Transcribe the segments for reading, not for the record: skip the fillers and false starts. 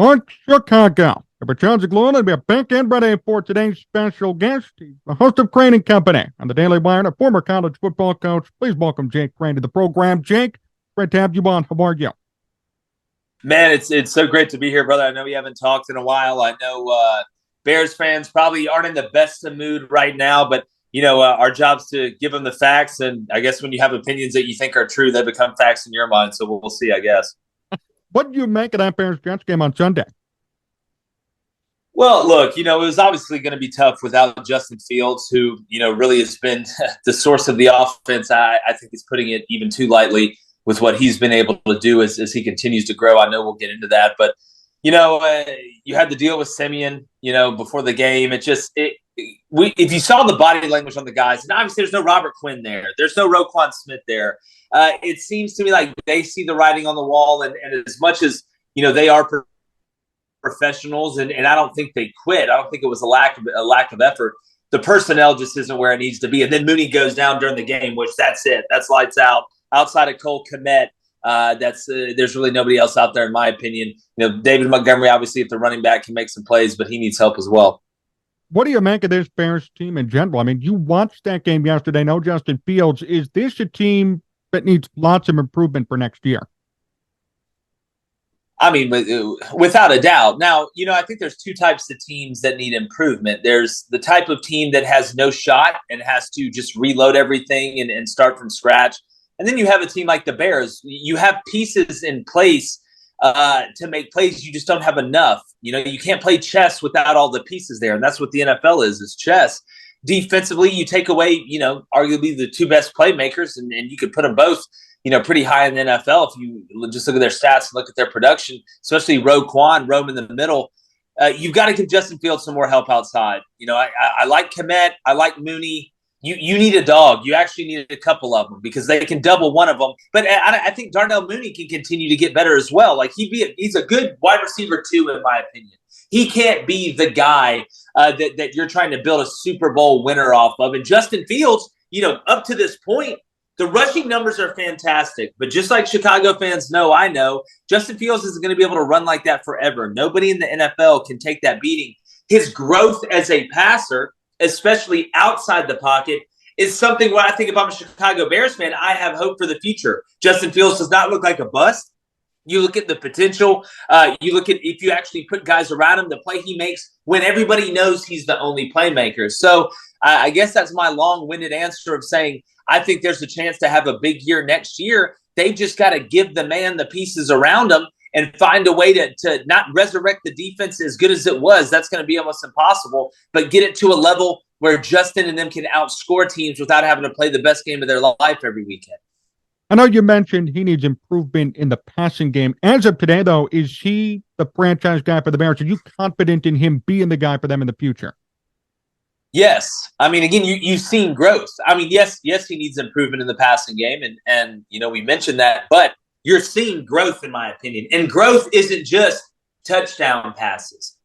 on Chicago. But Jon Zaghloul will be back in ready for today's special guest. He's the host of Crain and Company on the Daily Wire, a former college football coach. Please welcome Jake Crain to the program. Jake, great to have you on. How are you? Man, it's so great to be here, brother. I know we haven't talked in a while. I know Bears fans probably aren't in the best of mood right now, but our job's to give them the facts. And I guess when you have opinions that you think are true, they become facts in your mind. So we'll see, I guess. What do you make of that Bears-Jets game on Sunday? Well, look, it was obviously going to be tough without Justin Fields, who, really has been the source of the offense. I think he's putting it even too lightly with what he's been able to do as he continues to grow. I know we'll get into that, but, you had to deal with Simeon, before the game. If you saw the body language on the guys, and obviously there's no Robert Quinn there, there's no Roquan Smith there. It seems to me like they see the writing on the wall, and as much as, they are professionals, and I don't think they quit. I don't think it was a lack of effort. The personnel just isn't where it needs to be. And then Mooney goes down during the game, which that's it. That's lights out. Outside of Cole Kmet, there's really nobody else out there, in my opinion. David Montgomery, obviously, if the running back can make some plays, but he needs help as well. What do you make of this Bears team in general? I mean, you watched that game yesterday. No Justin Fields. Is this a team that needs lots of improvement for next year? I mean, without a doubt. Now, I think there's two types of teams that need improvement. There's the type of team that has no shot and has to just reload everything and start from scratch. And then you have a team like the Bears. You have pieces in place to make plays. You just don't have enough. You can't play chess without all the pieces there. And that's what the NFL is chess. Defensively, you take away, arguably the two best playmakers, and you could put them both pretty high in the NFL if you just look at their stats and look at their production, especially Roquan, roam in the middle. You've got to give Justin Fields some more help outside. I like Kmet. I like Mooney. You need a dog. You actually need a couple of them because they can double one of them. But I think Darnell Mooney can continue to get better as well. Like he's a good wide receiver too, in my opinion. He can't be the guy that you're trying to build a Super Bowl winner off of. And Justin Fields, up to this point, the rushing numbers are fantastic, but just like Chicago fans know, I know, Justin Fields isn't going to be able to run like that forever. Nobody in the NFL can take that beating. His growth as a passer, especially outside the pocket, is something where I think if I'm a Chicago Bears fan, I have hope for the future. Justin Fields does not look like a bust. You look at the potential. You look at if you actually put guys around him, the play he makes when everybody knows he's the only playmaker. So I guess that's my long-winded answer of saying I think there's a chance to have a big year next year. They've just got to give the man the pieces around him and find a way to not resurrect the defense as good as it was. That's going to be almost impossible, but get it to a level where Justin and them can outscore teams without having to play the best game of their life every weekend. I know you mentioned he needs improvement in the passing game. As of today, though, is he the franchise guy for the Bears? Are you confident in him being the guy for them in the future? Yes. I mean, again, you've seen growth. I mean, yes, he needs improvement in the passing game. And we mentioned that, but you're seeing growth, in my opinion. And growth isn't just touchdown passes.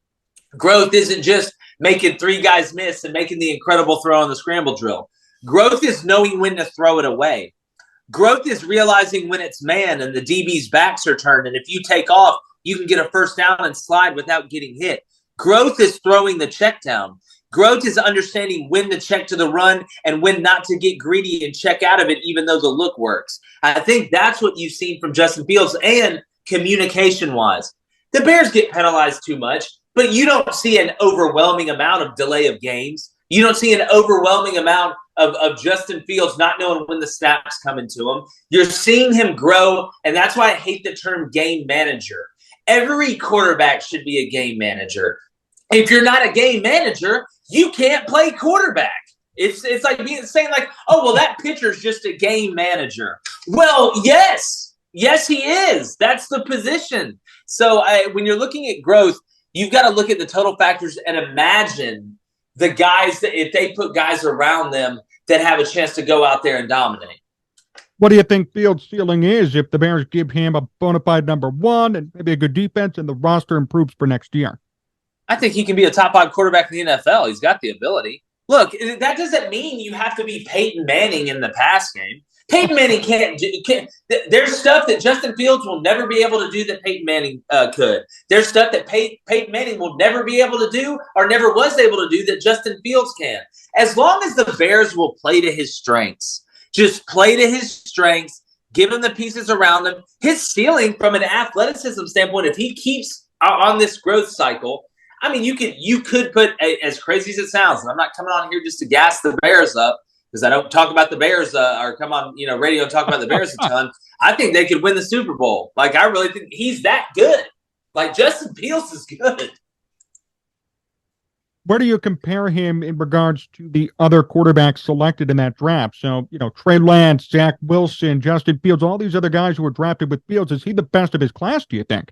Growth isn't just making three guys miss and making the incredible throw on the scramble drill. Growth is knowing when to throw it away. Growth is realizing when it's man and the DB's backs are turned. And if you take off, you can get a first down and slide without getting hit. Growth is throwing the check down. Growth is understanding when to check to the run and when not to get greedy and check out of it, even though the look works. I think that's what you've seen from Justin Fields and communication-wise. The Bears get penalized too much, but you don't see an overwhelming amount of delay of games. You don't see an overwhelming amount of Justin Fields not knowing when the snap's coming to him. You're seeing him grow, and that's why I hate the term game manager. Every quarterback should be a game manager. If you're not a game manager, you can't play quarterback. It's like saying like, oh, well, that pitcher's just a game manager. Well, yes, he is. That's the position. So when you're looking at growth, you've got to look at the total factors and imagine the guys that if they put guys around them that have a chance to go out there and dominate. What do you think Fields' ceiling is if the Bears give him a bona fide number one and maybe a good defense and the roster improves for next year? I think he can be a top 5 quarterback in the NFL. He's got the ability. Look, that doesn't mean you have to be Peyton Manning in the pass game. Peyton Manning can't. There's stuff that Justin Fields will never be able to do that Peyton Manning could. There's stuff that Peyton Manning will never be able to do or never was able to do that Justin Fields can. As long as the Bears will play to his strengths, just play to his strengths, give him the pieces around him. His ceiling from an athleticism standpoint, if he keeps on this growth cycle, I mean, you could put, as crazy as it sounds, and I'm not coming on here just to gas the Bears up, because I don't talk about the Bears or come on, radio and talk about the Bears a ton. I think they could win the Super Bowl. Like, I really think he's that good. Like, Justin Fields is good. Where do you compare him in regards to the other quarterbacks selected in that draft? So, Trey Lance, Zach Wilson, Justin Fields, all these other guys who were drafted with Fields. Is he the best of his class, do you think?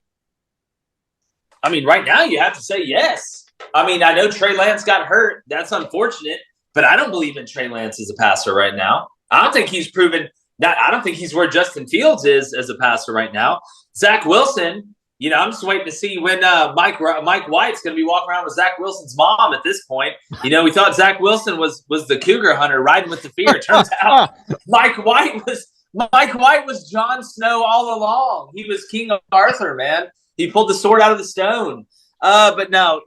I mean, right now you have to say yes. I mean, I know Trey Lance got hurt. That's unfortunate. But I don't believe in Trey Lance as a passer right now. I don't think he's proven that. I don't think he's where Justin Fields is as a passer right now. Zach Wilson, I'm just waiting to see when Mike White's going to be walking around with Zach Wilson's mom at this point. We thought Zach Wilson was the cougar hunter riding with the fear. Turns out Mike White was Jon Snow all along. He was King Arthur, man. He pulled the sword out of the stone. But no,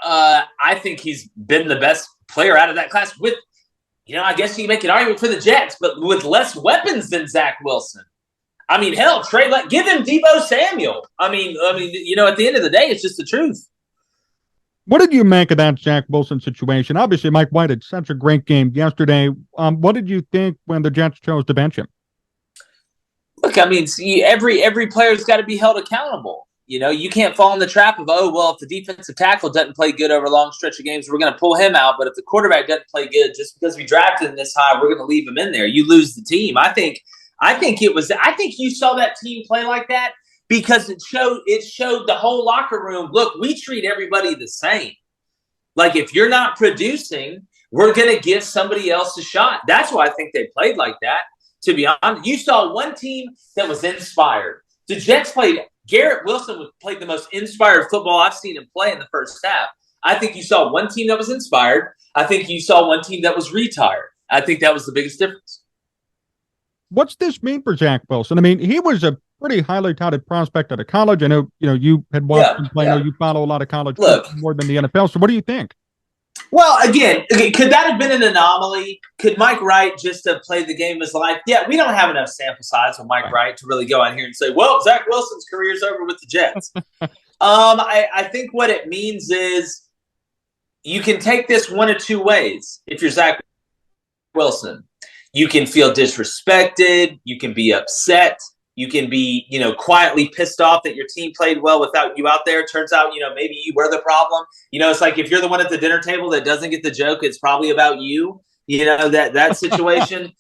I think he's been the best player out of that class with, I guess you can make an argument for the Jets, but with less weapons than Zach Wilson. I mean, hell, give him Deebo Samuel. I mean, at the end of the day, it's just the truth. What did you make of that Zach Wilson situation? Obviously, Mike White had such a great game yesterday. What did you think when the Jets chose to bench him? Look, I mean, every player's got to be held accountable. You can't fall in the trap of, if the defensive tackle doesn't play good over a long stretch of games, we're going to pull him out. But if the quarterback doesn't play good, just because we drafted him this high, we're going to leave him in there. You lose the team. I think you saw that team play like that because it showed the whole locker room, look, we treat everybody the same. Like, if you're not producing, we're going to give somebody else a shot. That's why I think they played like that, to be honest. You saw one team that was inspired. The Jets played – Garrett Wilson played the most inspired football I've seen him play in the first half. I think you saw one team that was inspired. I think you saw one team that was retired. I think that was the biggest difference. What's this mean for Zach Wilson? I mean, he was a pretty highly touted prospect out of college. I know, you had watched him play. I know you follow a lot of college more than the NFL. So what do you think? Well, again, could that have been an anomaly? Could Mike Wright just have played the game of his life? Yeah, we don't have enough sample size with Mike Wright to really go out here and say, well, Zach Wilson's career's over with the Jets. I think what it means is you can take this one of two ways. If you're Zach Wilson, you can feel disrespected. You can be upset. You can be, quietly pissed off that your team played well without you out there. Turns out, maybe you were the problem. It's like if you're the one at the dinner table that doesn't get the joke, it's probably about you, that situation.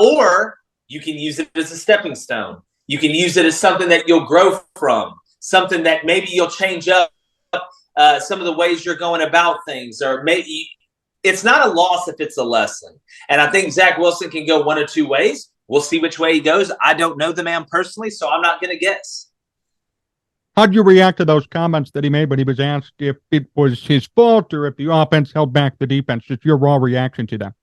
Or you can use it as a stepping stone. You can use it as something that you'll grow from, something that maybe you'll change up some of the ways you're going about things. Or maybe it's not a loss if it's a lesson. And I think Zach Wilson can go one of two ways. We'll see which way he goes. I don't know the man personally, so I'm not going to guess. How'd you react to those comments that he made when he was asked if it was his fault or if the offense held back the defense? Just your raw reaction to that.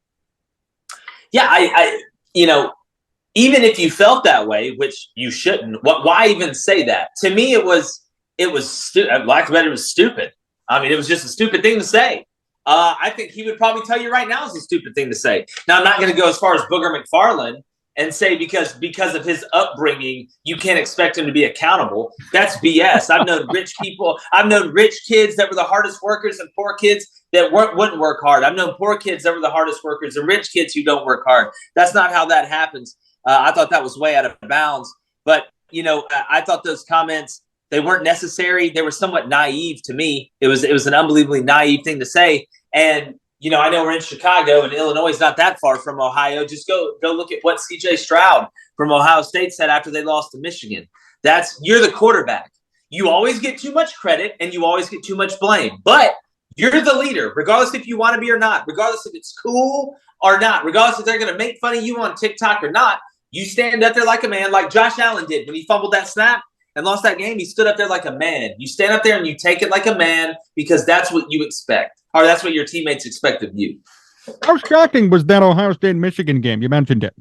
Yeah, I even if you felt that way, which you shouldn't, why even say that? To me, it was like it was stupid. I mean, it was just a stupid thing to say. I think he would probably tell you right now it's a stupid thing to say. Now, I'm not going to go as far as Booger McFarland and say because of his upbringing, you can't expect him to be accountable. That's BS. I've known rich people. I've known rich kids that were the hardest workers and poor kids that wouldn't work hard. I've known poor kids that were the hardest workers and rich kids who don't work hard. That's not how that happens. I thought that was way out of bounds. But, I thought those comments, they weren't necessary. They were somewhat naive to me. It was an unbelievably naive thing to say. And, I know we're in Chicago and Illinois is not that far from Ohio. Just go look at what C.J. Stroud from Ohio State said after they lost to Michigan. You're the quarterback. You always get too much credit and you always get too much blame. But you're the leader, regardless if you want to be or not, regardless if it's cool or not, regardless if they're going to make fun of you on TikTok or not. You stand up there like a man, like Josh Allen did when he fumbled that snap and lost that game. He stood up there like a man. You stand up there and you take it like a man because that's what you expect. Or that's what your teammates expect of you. How shocking was that Ohio State-Michigan game? You mentioned it.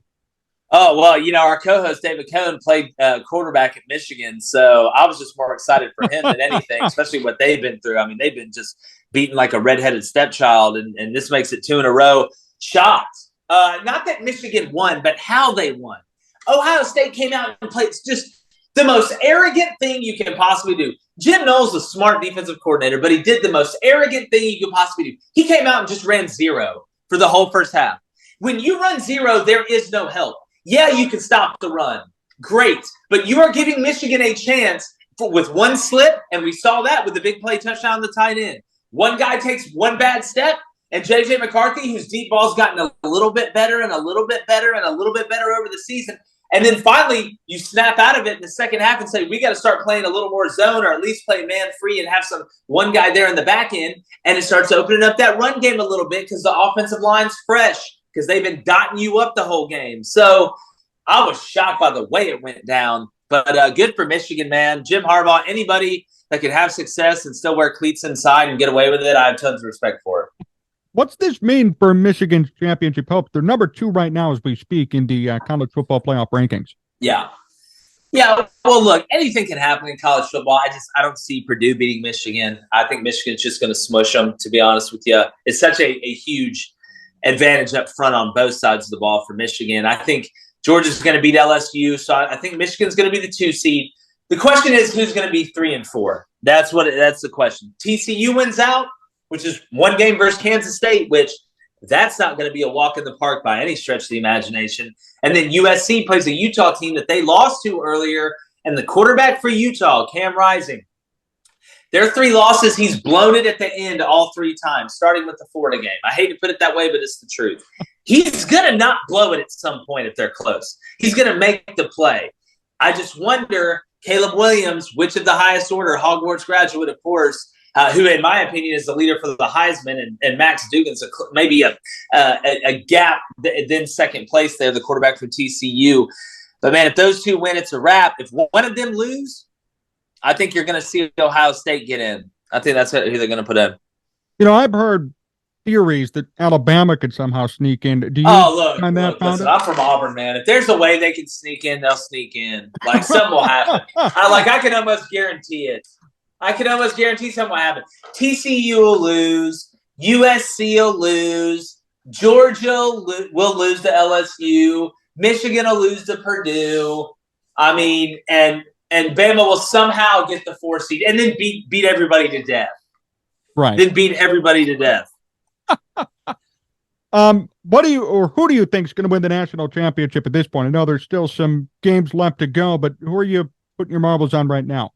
Oh, well, our co-host David Cohn played quarterback at Michigan, so I was just more excited for him than anything, especially what they've been through. I mean, they've been just beaten like a redheaded stepchild, and this makes it 2 in a row. Shocked. Not that Michigan won, but how they won. Ohio State came out and played just the most arrogant thing you can possibly do. Jim Knowles is a smart defensive coordinator, but he did the most arrogant thing you could possibly do. He came out and just ran 0 for the whole first half. When you run 0, there is no help. Yeah, you can stop the run. Great. But you are giving Michigan a chance with one slip, and we saw that with the big play touchdown on the tight end. One guy takes one bad step, and J.J. McCarthy, whose deep ball's gotten a little bit better and a little bit better and a little bit better over the season. And then finally, you snap out of it in the second half and say, we got to start playing a little more zone or at least play man-free and have one guy there in the back end. And it starts opening up that run game a little bit because the offensive line's fresh, because they've been dotting you up the whole game. So I was shocked by the way it went down. But good for Michigan, man. Jim Harbaugh, anybody that can have success and still wear cleats inside and get away with it, I have tons of respect for. What's this mean for Michigan's championship hopes? They're number 2 right now as we speak in the college football playoff rankings. Yeah. Yeah, well, look, anything can happen in college football. I don't see Purdue beating Michigan. I think Michigan's just going to smush them, to be honest with you. It's such a huge advantage up front on both sides of the ball for Michigan. I think Georgia's going to beat LSU, so I think Michigan's going to be the 2 seed. The question is who's going to be 3 and 4. That's the question. TCU wins out, which is one game versus Kansas State, which that's not going to be a walk in the park by any stretch of the imagination. And then USC plays a Utah team that they lost to earlier, and the quarterback for Utah, Cam Rising, their 3 losses, he's blown it at the end all 3 times, starting with the Florida game. I hate to put it that way, but it's the truth. He's going to not blow it at some point if they're close. He's going to make the play. I just wonder, Caleb Williams, which of the highest order, Hogwarts graduate, of course, who, in my opinion, is the leader for the Heisman, and Max Duggan's maybe a gap, then second place there, the quarterback from TCU. But, man, if those 2 win, it's a wrap. If one of them lose, I think you're going to see Ohio State get in. I think that's who they're going to put in. I've heard theories that Alabama could somehow sneak in. Do you find that? Listen, I'm from Auburn, man. If there's a way they can sneak in, they'll sneak in. Like, something will happen. I can almost guarantee it. I can almost guarantee something will happen. TCU will lose. USC will lose. Georgia will lose to LSU. Michigan will lose to Purdue. I mean, and Bama will somehow get the 4 seed and then beat everybody to death. Right. Then beat everybody to death. Who do you think is going to win the national championship at this point? I know there's still some games left to go, but who are you putting your marbles on right now?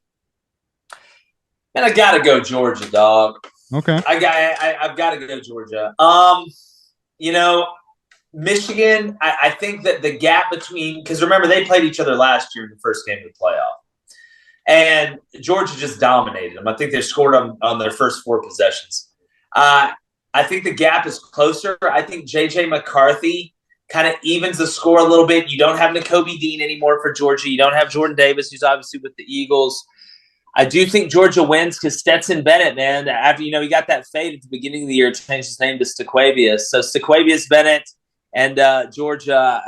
And I gotta go Georgia, dog. Okay. I've got to go Georgia. Michigan. I think that the gap between, because remember they played each other last year in the first game of the playoff, and Georgia just dominated them. I think they scored on their first 4 possessions. I think the gap is closer. I think J.J. McCarthy kind of evens the score a little bit. You don't have Nakobe Dean anymore for Georgia. You don't have Jordan Davis, who's obviously with the Eagles. I do think Georgia wins because Stetson Bennett, man, after, he got that fade at the beginning of the year, changed his name to Staquavius. So Staquavius Bennett and Georgia,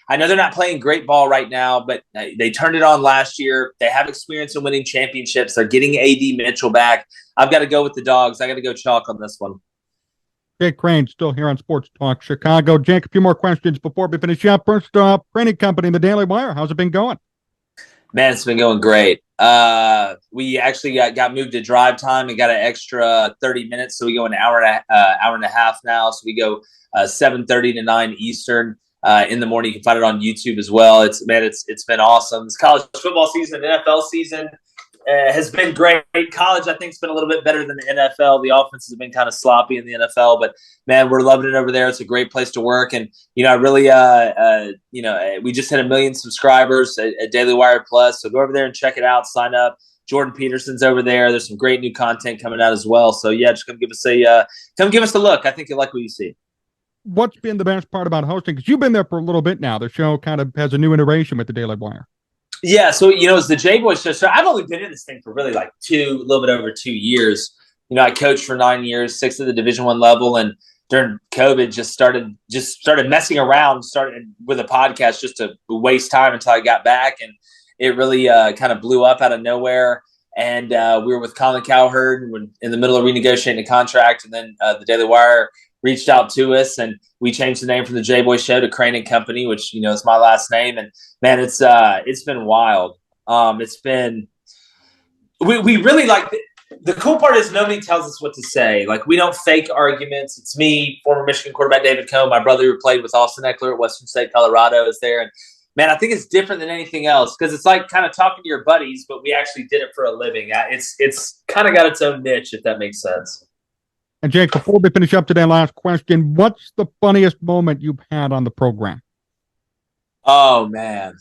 I know they're not playing great ball right now, but they turned it on last year. They have experience in winning championships. They're getting A.D. Mitchell back. I've got to go with the Dogs. I got to go chalk on this one. Jake Crain still here on Sports Talk Chicago. Jake, a few more questions before we finish up. First off, Crain and Company, the Daily Wire. How's it been going? Man, it's been going great. We actually got moved to drive time and got an extra 30 minutes. So we go an hour and a half now. So we go 7:30 to 9 Eastern in the morning. You can find it on YouTube as well. It's been awesome. This college football season, NFL season has been great. College, I think, has been a little bit better than the NFL. The offenses have been kind of sloppy in the NFL, but man, we're loving it over there. It's a great place to work. And, I really, we just hit 1 million subscribers at Daily Wire Plus. So go over there and check it out. Sign up. Jordan Peterson's over there. There's some great new content coming out as well. So yeah, just come give us a look. I think you'll like what you see. What's been the best part about hosting? Because you've been there for a little bit now. The show kind of has a new iteration with the Daily Wire. Yeah, so it's the J Boy show. So I've only been in this thing for really like a little bit over 2 years. I coached for 9 years, 6 at the Division I level, and during COVID just started messing around, started with a podcast just to waste time until I got back, and it really kind of blew up out of nowhere. And we were with Colin Cowherd in the middle of renegotiating a contract, and then the Daily Wire reached out to us, and we changed the name from the J-Boy Show to Crain and Company, which is my last name. And man, it's been wild. It's been we really like the cool part is nobody tells us what to say. Like, we don't fake arguments. It's me, former Michigan quarterback David Cohn, my brother who played with Austin Eckler at Western State, Colorado, is there. And man, I think it's different than anything else because it's like kind of talking to your buddies, but we actually did it for a living. It's kind of got its own niche, if that makes sense. And Jake, before we finish up today, last question: what's the funniest moment you've had on the program? Oh man,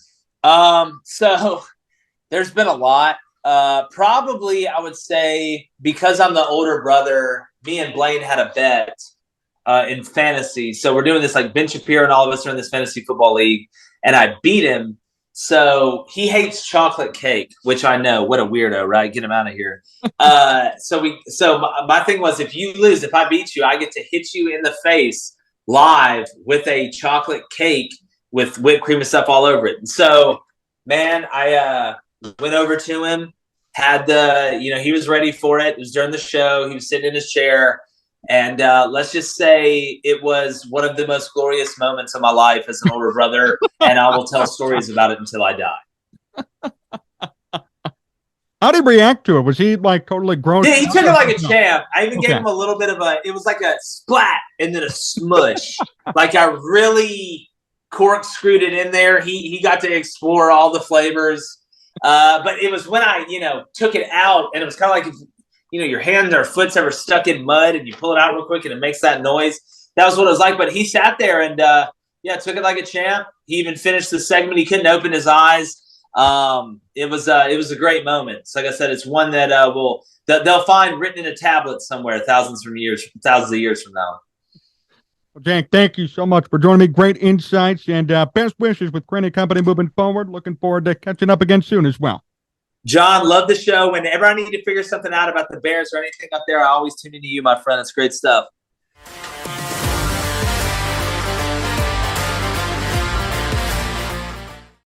so there's been a lot. Probably, I would say, because I'm the older brother, me and Blaine had a bet in fantasy. So we're doing this like Ben Shapiro and all of us are in this fantasy football league, and I beat him. So he hates chocolate cake, which I know, what a weirdo, right? Get him out of here. So my thing was, if you lose, if I beat you, I get to hit you in the face live with a chocolate cake with whipped cream and stuff all over it. And so, man, I went over to him, had he was ready for it. It was during the show. He was sitting in his chair. And let's just say it was one of the most glorious moments of my life as an older brother. And I will tell stories about it until I die. How did he react to it? Was he like totally grown? Yeah, he took it like a champ. I even gave him a little bit of it was like a splat and then a smush. Like I really corkscrewed it in there. He got to explore all the flavors. But it was when I, took it out, and it was kind of like if, your hand or foot's ever stuck in mud and you pull it out real quick and it makes that noise. That was what it was like. But he sat there and, took it like a champ. He even finished the segment. He couldn't open his eyes. It was a great moment. So like I said, it's one that they'll find written in a tablet somewhere thousands of years from now. Well, Jake, thank you so much for joining me. Great insights and best wishes with Crain and Company moving forward. Looking forward to catching up again soon as well. John, love the show. Whenever I need to figure something out about the Bears or anything up there, I always tune into you, my friend. It's great stuff.